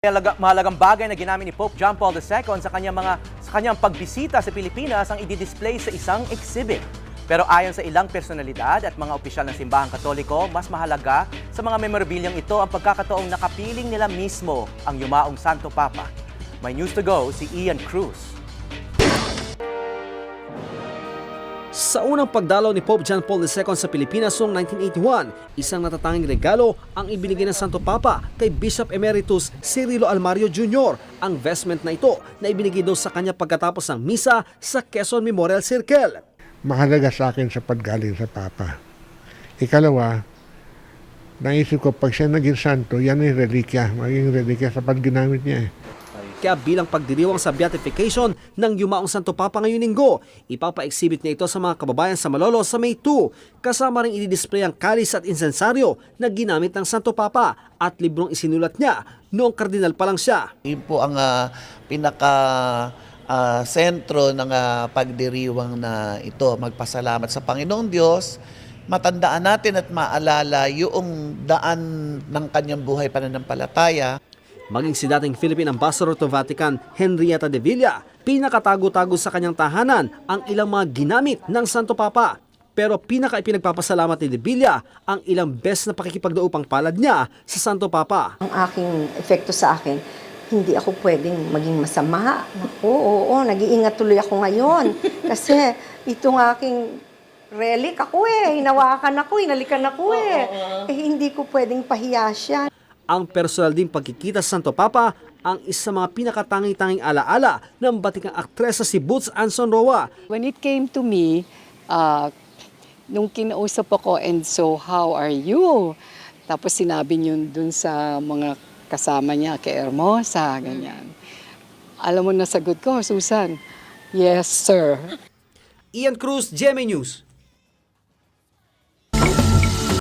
Mahalagang bagay na ginamit ni Pope John Paul II sa kanyang pagbisita sa Pilipinas ang i-display sa isang exhibit. Pero ayon sa ilang personalidad at mga opisyal ng simbahang Katoliko, mas mahalaga sa mga memorabiliang ito ang pagkakataong nakapiling nila mismo ang yumaong Santo Papa. May news to go si Ian Cruz. Sa unang pagdalaw ni Pope John Paul II sa Pilipinas noong 1981, isang natatanging regalo ang ibinigay ng Santo Papa kay Bishop Emeritus Cirilo Almario Jr. Ang vestment na ito na ibinigay daw sa kanya pagkatapos ng misa sa Quezon Memorial Circle. Mahalaga sa akin sa paggaling sa Papa. Ikalawa, naisip ko pag siya naging santo, yan ay relikya. Maging relikya sa pagginamit niya. Kaya bilang pagdiriwang sa beatification ng yumaong Santo Papa ngayong linggo, ipapa-exhibit niya ito sa mga kababayan sa Malolos sa May 2. Kasama ring i-display ang kalis at insensaryo na ginamit ng Santo Papa at librong isinulat niya noong kardinal pa lang siya. Yun po ang sentro ng pagdiriwang na ito. Magpasalamat sa Panginoong Diyos, matandaan natin at maalala yung daan ng kanyang buhay pananampalataya. Maging si dating Philippine Ambassador to Vatican, Henrietta de Villa, pinakatago-tago sa kanyang tahanan ang ilang mga ginamit ng Santo Papa. Pero pinaka-ipinagpapasalamat ni de Villa ang ilang beses na pakikipagdaupang palad niya sa Santo Papa. Ang aking epekto sa akin, hindi ako pwedeng maging masama. Oo, nag-iingat tuloy ako ngayon. Kasi itong aking relic ako hinawakan ako, hinalikan ako hindi ko pwedeng pahiya siya. Ang personal din pagkikita sa Santo Papa ang isa mga pinakatangi-tanging alaala ng batikang aktresa si Boots Anson Roa. When it came to me, nung kinausap ako, and so how are you? Tapos sinabi niyo dun sa mga kasama niya, kay Hermosa, ganyan. Alam mo na sagot ko, Susan, yes sir. Ian Cruz, GMA News.